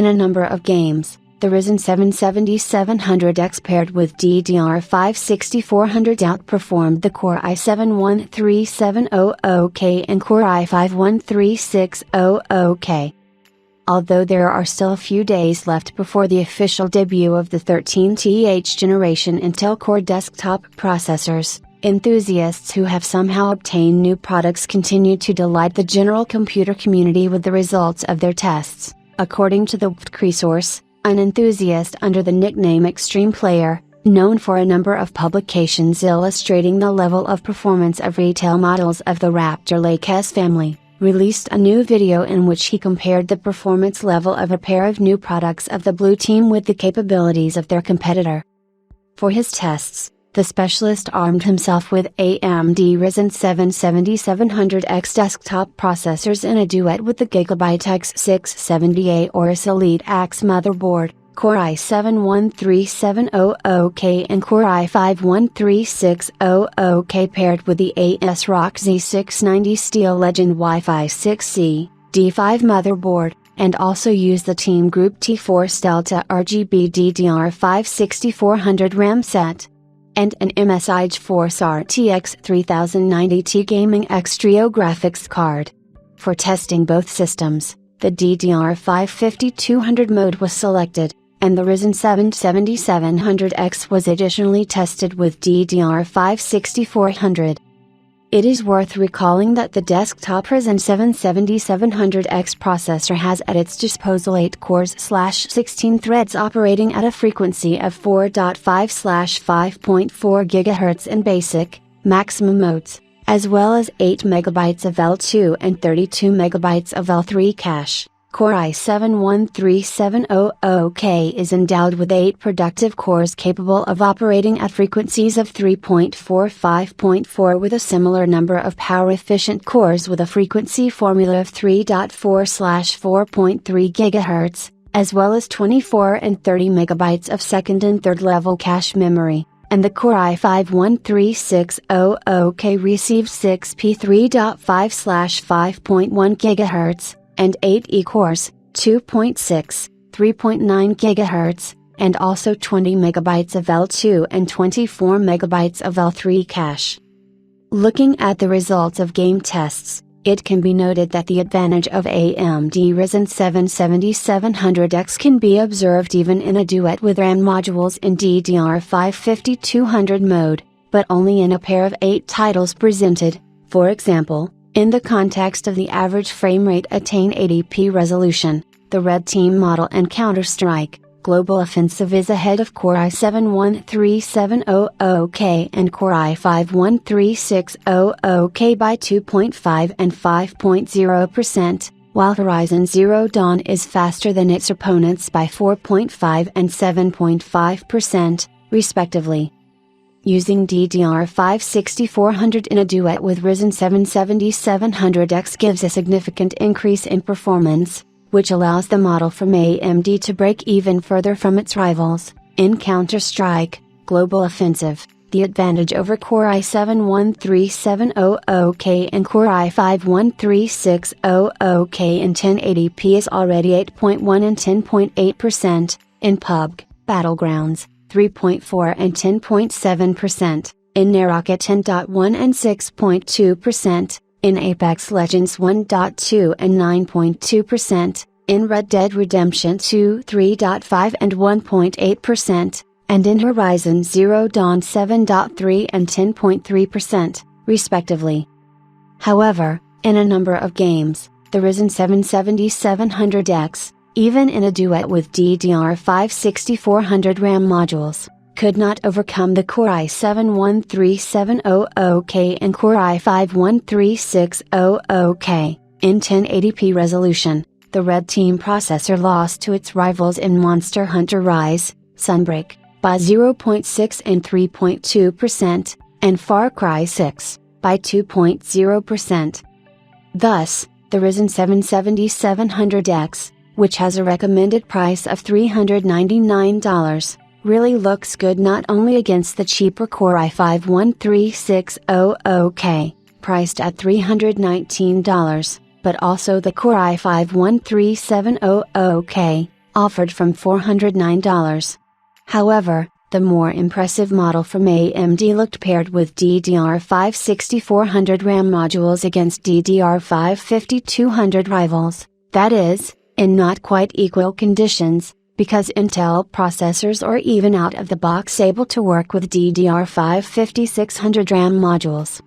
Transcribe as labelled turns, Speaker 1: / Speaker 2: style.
Speaker 1: In a number of games, the Ryzen 7 7700X paired with DDR5 6400 outperformed the Core i7-13700K and Core i5-13600K. Although there are still a few days left before the official debut of the 13th generation Intel Core desktop processors, enthusiasts who have somehow obtained new products continue to delight the general computer community with the results of their tests. According to the WTKRI source, an enthusiast under the nickname Extreme Player, known for a number of publications illustrating the level of performance of retail models of the Raptor Lake S family, released a new video in which he compared the performance level of a pair of new products of the Blue Team with the capabilities of their competitor. For his tests, the specialist armed himself with AMD Ryzen 7 7700X desktop processors in a duet with the Gigabyte X670A Aorus Elite X motherboard, Core i7-13700K and Core i5-13600K paired with the ASRock Z690 Steel Legend Wi-Fi 6E, D5 motherboard, and also use the Team Group T4 Delta RGB DDR5 6400 RAM set, and an MSI GeForce RTX 3090 Gaming Extrio graphics card. For testing both systems, the DDR5 5200 mode was selected, and the Ryzen 7 7700X was additionally tested with DDR5 6400. It is worth recalling that the desktop Ryzen 7 7700X processor has at its disposal 8 cores/16 threads operating at a frequency of 4.5/5.4 GHz in basic, maximum modes, as well as 8 MB of L2 and 32 MB of L3 cache. Core i7-13700K is endowed with 8 productive cores capable of operating at frequencies of 3.4/5.4 with a similar number of power-efficient cores with a frequency formula of 3.4/4.3 GHz, as well as 24 and 30 MB of second and third level cache memory, and the Core i5-13600K receives 6P 3.5/5.1 GHz, and 8 E-cores, 2.6, 3.9 GHz, and also 20 MB of L2 and 24 MB of L3 cache. Looking at the results of game tests, it can be noted that the advantage of AMD Ryzen 7 7700X can be observed even in a duet with RAM modules in DDR5 5200 mode, but only in a pair of 8 titles presented, for example, in the context of the average frame rate attain 80p resolution, the Red Team model and Counter-Strike, Global Offensive is ahead of Core i7-13700K and Core i5-13600K by 2.5 and 5.0%, while Horizon Zero Dawn is faster than its opponents by 4.5 and 7.5%, respectively. Using DDR5 6400 in a duet with Ryzen 7 7700X gives a significant increase in performance, which allows the model from AMD to break even further from its rivals. In Counter-Strike, Global Offensive, the advantage over Core i7-13700K and Core i5-13600K in 1080p is already 8.1 and 10.8%, in PUBG, Battlegrounds, 3.4 and 10.7%, in Naraka 10.1 and 6.2%, in Apex Legends 1.2 and 9.2%, in Red Dead Redemption 2 3.5 and 1.8%, and in Horizon Zero Dawn 7.3 and 10.3%, respectively. However, in a number of games, the Ryzen 7 7700X, even in a duet with DDR5 6400 RAM modules, could not overcome the Core i7-13700K and Core i5-13600K. In 1080p resolution, the Red Team processor lost to its rivals in Monster Hunter Rise, Sunbreak, by 0.6 and 3.2%, and Far Cry 6, by 2.0%. Thus, the Ryzen 7 7700X, which has a recommended price of $399, really looks good not only against the cheaper Core i5-13600K, priced at $319, but also the Core i5-13700K, offered from $409. However, the more impressive model from AMD looked paired with DDR5 6400 RAM modules against DDR5 5200 rivals, that is, in not quite equal conditions, because Intel processors are even out of the box able to work with DDR5 5600 RAM modules.